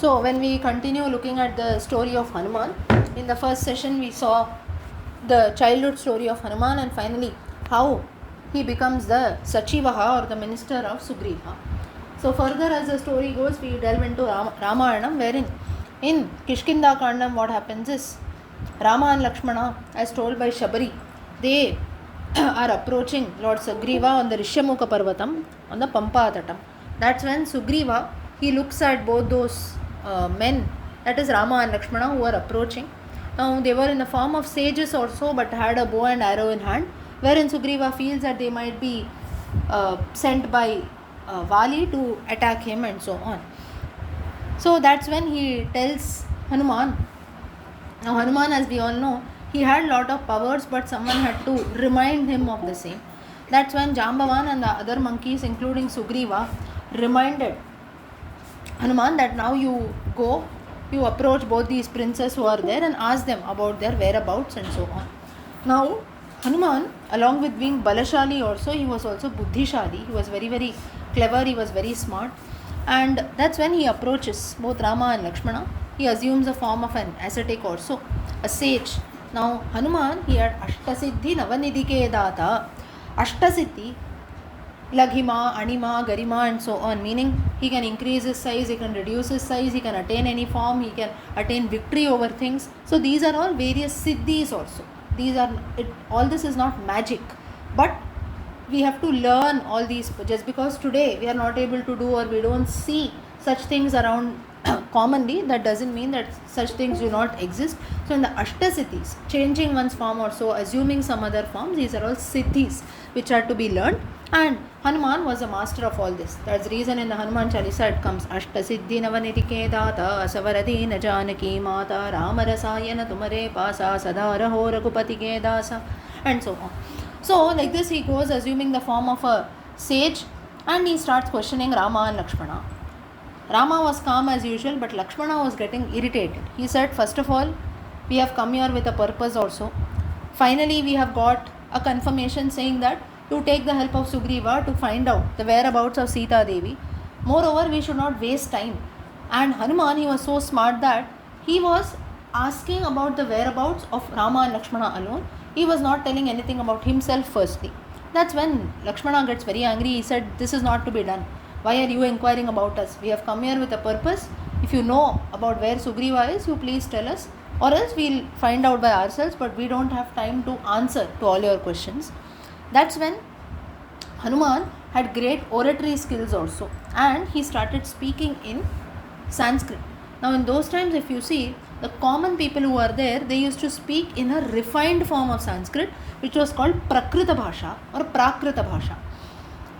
So when we continue looking at the story of Hanuman, in the first session we saw the childhood story of Hanuman and finally how he becomes the Sachivaha or the minister of Sugriva. So further as the story goes, we delve into Ramayanam, wherein in Kishkinda Kandam what happens is Rama and Lakshmana, as told by Shabari, they are approaching Lord Sugriva on the Rishyamukha Parvatam on the Pampa Tatam. That's when Sugriva, he looks at both those men, that is Rama and Lakshmana, who are approaching. Now they were in the form of sages also, but had a bow and arrow in hand, wherein Sugriva feels that they might be sent by Vali to attack him and so on. So that's when he tells Hanuman. Now Hanuman, as we all know, he had a lot of powers, but someone had to remind him of the same. That's when Jambavan and the other monkeys, including Sugriva, reminded Hanuman that now you go, you approach both these princes who are there and ask them about their whereabouts and so on. Now Hanuman, along with being Balashali also, he was also Buddhishali. He was very, very clever, he was very smart. And that's when he approaches both Rama and Lakshmana. He assumes the form of an ascetic also, a sage. Now Hanuman, he had Ashtasiddhi Navanidike Data. Ashtasiddhi, Laghima, Anima, Garima and so on, meaning he can increase his size, he can reduce his size, he can attain any form, he can attain victory over things. So these are all various siddhis also. All this is not magic, but we have to learn all these. Just because today we are not able to do or we don't see such things around commonly, that doesn't mean that such things do not exist. So in the Ashtasiddhis, changing one's form or so, assuming some other forms, these are all siddhis which are to be learned, and Hanuman was a master of all this. That's the reason in the Hanuman Chalisa it comes Ashtasiddhi Navanidike Data Savaradi Najanaki Mata Ramarasayana Tumare Pasa Sadaraho Raghupatike Dasa and so on. So like this he goes assuming the form of a sage and he starts questioning Rama and Lakshmana. Rama was calm as usual, but Lakshmana was getting irritated. He said, first of all, we have come here with a purpose also. Finally, we have got a confirmation saying that to take the help of Sugriva to find out the whereabouts of Sita Devi. Moreover, we should not waste time. And Hanuman, he was so smart that he was asking about the whereabouts of Rama and Lakshmana alone. He was not telling anything about himself firstly. That's when Lakshmana gets very angry. He said, this is not to be done. Why are you inquiring about us? We have come here with a purpose. If you know about where Sugriva is, you please tell us, or else we'll find out by ourselves, but we don't have time to answer to all your questions. That's when Hanuman had great oratory skills also, and he started speaking in Sanskrit. Now in those times, if you see, the common people who are there, they used to speak in a refined form of Sanskrit, which was called Prakrita Bhasha or Prakrita Bhasha.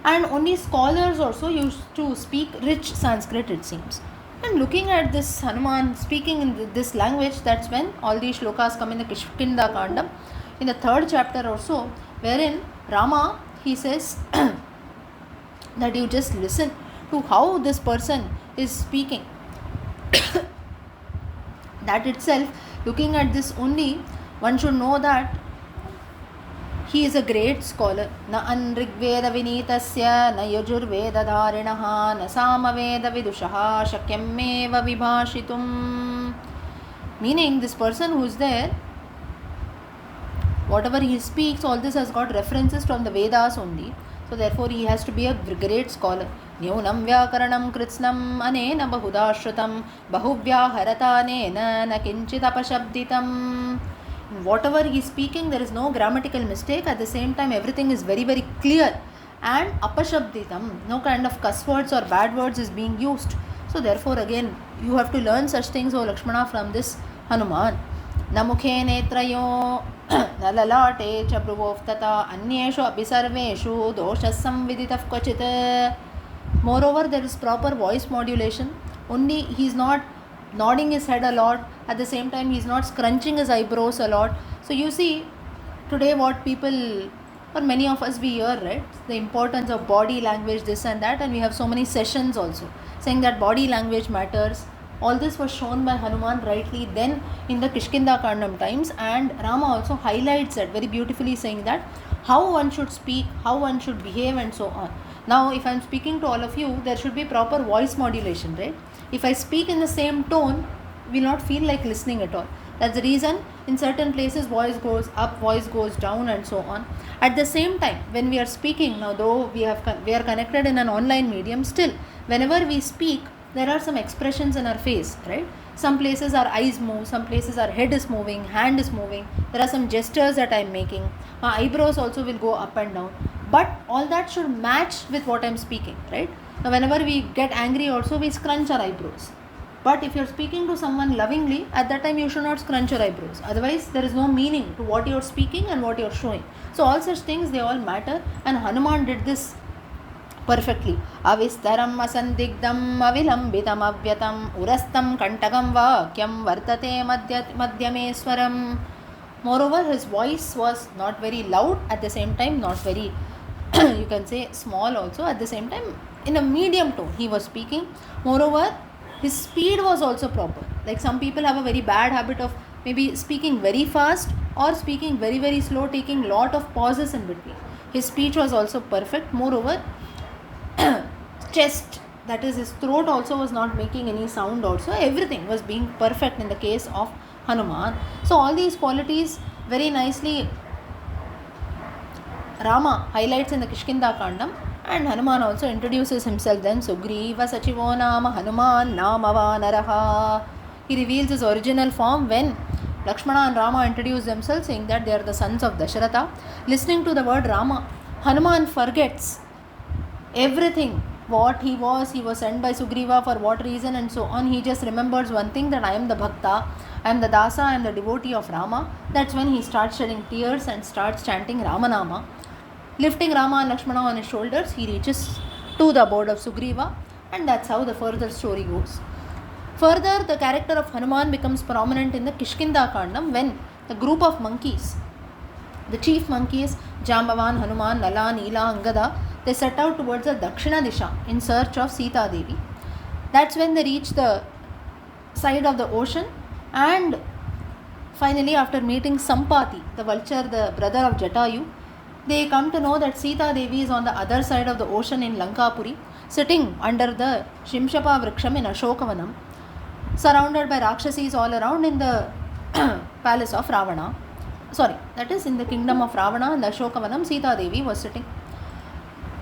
And only scholars also used to speak rich Sanskrit, it seems. And looking at this Hanuman speaking in this language, that's when all these shlokas come in the Kishkinda Kandam. In the 3rd chapter also, wherein Rama, he says that you just listen to how this person is speaking. That itself, looking at this only, one should know that he is a great scholar. Na anrigveda vinitasya, na yajurveda dharinaha, na samaveda vidushaha, shakyameva vibhashitum. Meaning, this person who is there, whatever he speaks, all this has got references from the Vedas only. So therefore, he has to be a great scholar. Nyunam vyakaranam kritsnam anena bahudashrutam bahuvyaharatane na kinchit apashabditam. Whatever he is speaking, there is no grammatical mistake. At the same time, everything is very, very clear. And apashabditam, no kind of cuss words or bad words is being used. So therefore, again, you have to learn such things, O Lakshmana, from this Hanuman. Namukhe netrayo nalalate chabruvovtata anyeshu abhisarveshu doshasam viditaf kvachit. Moreover, there is proper voice modulation. Only he is not nodding his head a lot. At the same time, he is not scrunching his eyebrows a lot. So you see, today what people, or many of us, we hear, right, the importance of body language, this and that, and we have so many sessions also saying that body language matters. All this was shown by Hanuman rightly then in the Kishkinda Kandam times, and Rama also highlights that very beautifully, saying that how one should speak, how one should behave and so on. Now if I am speaking to all of you, there should be proper voice modulation, right? If I speak in the same tone, we will not feel like listening at all. That's the reason in certain places voice goes up, voice goes down, and so on. At the same time, when we are speaking, now though we are connected in an online medium, still whenever we speak, there are some expressions in our face, right? Some places our eyes move, some places our head is moving, hand is moving. There are some gestures that I am making. My eyebrows also will go up and down. But all that should match with what I am speaking, right? Now whenever we get angry also, we scrunch our eyebrows. But if you are speaking to someone lovingly, at that time you should not scrunch your eyebrows. Otherwise, there is no meaning to what you are speaking and what you are showing. So all such things, they all matter. And Hanuman did this perfectly. Avistaram asandigdam avilambitam avyatam urastam kantagam vakyam vartate madhyameswaram. Moreover, his voice was not very loud, at the same time not very you can say small also, at the same time in a medium tone he was speaking. Moreover, his speed was also proper. Like some people have a very bad habit of maybe speaking very fast or speaking very, very slow, taking lot of pauses in between. His speech was also perfect. Moreover, chest, that is his throat also was not making any sound also. Everything was being perfect in the case of Hanuman. So all these qualities very nicely Rama highlights in the Kishkinda Kandam, and Hanuman also introduces himself then. Sugriva Sachivo Nama Hanuman Namava Naraha. He reveals his original form when Lakshmana and Rama introduce themselves, saying that they are the sons of Dasharatha. Listening to the word Rama, Hanuman forgets everything. What he was sent by Sugriva for what reason and so on. He just remembers one thing, that I am the Bhakta, I am the Dasa, I am the devotee of Rama. That's when he starts shedding tears and starts chanting Ramanama. Lifting Rama and Lakshmana on his shoulders, he reaches to the abode of Sugriva, and that's how the further story goes. Further, the character of Hanuman becomes prominent in the Kishkinda Kandam when the group of monkeys, the chief monkeys, Jambavan, Hanuman, Nala, Neela, Angada, they set out towards the Dakshina Disha in search of Sita Devi. That's when they reach the side of the ocean, and finally after meeting Sampati, the vulture, the brother of Jatayu, they come to know that Sita Devi is on the other side of the ocean in Lankapuri, sitting under the Shimshapa Vriksham in Ashokavanam, surrounded by Rakshasis all around in the palace of Ravana. That is in the kingdom of Ravana, in the Ashokavanam, Sita Devi was sitting.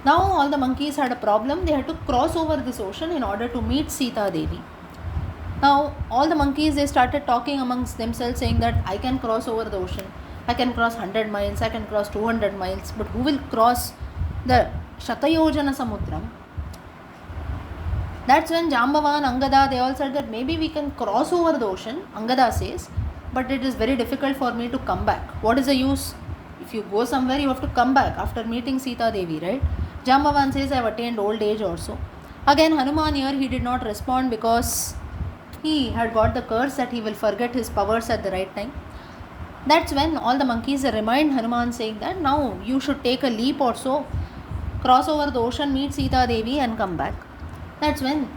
Now all the monkeys had a problem. They had to cross over this ocean in order to meet Sita Devi. Now all the monkeys, they started talking amongst themselves, saying that I can cross over the ocean. I can cross 100 miles, I can cross 200 miles, but who will cross the Shatayojana Samudram? That's when Jambavan, Angada, they all said that maybe we can cross over the ocean, Angada says, but it is very difficult for me to come back. What is the use? If you go somewhere, you have to come back after meeting Sita Devi, right? Jambavan says, I have attained old age also. Again, Hanuman here, he did not respond because he had got the curse that he will forget his powers at the right time. That's when all the monkeys remind Hanuman, saying that now you should take a leap or so, cross over the ocean, meet Sita Devi and come back. That's when,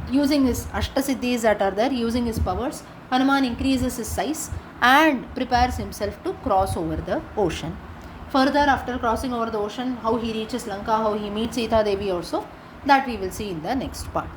using his Ashtasiddhis that are there, using his powers, Hanuman increases his size and prepares himself to cross over the ocean. Further, after crossing over the ocean, how he reaches Lanka, how he meets Sita Devi also, that we will see in the next part.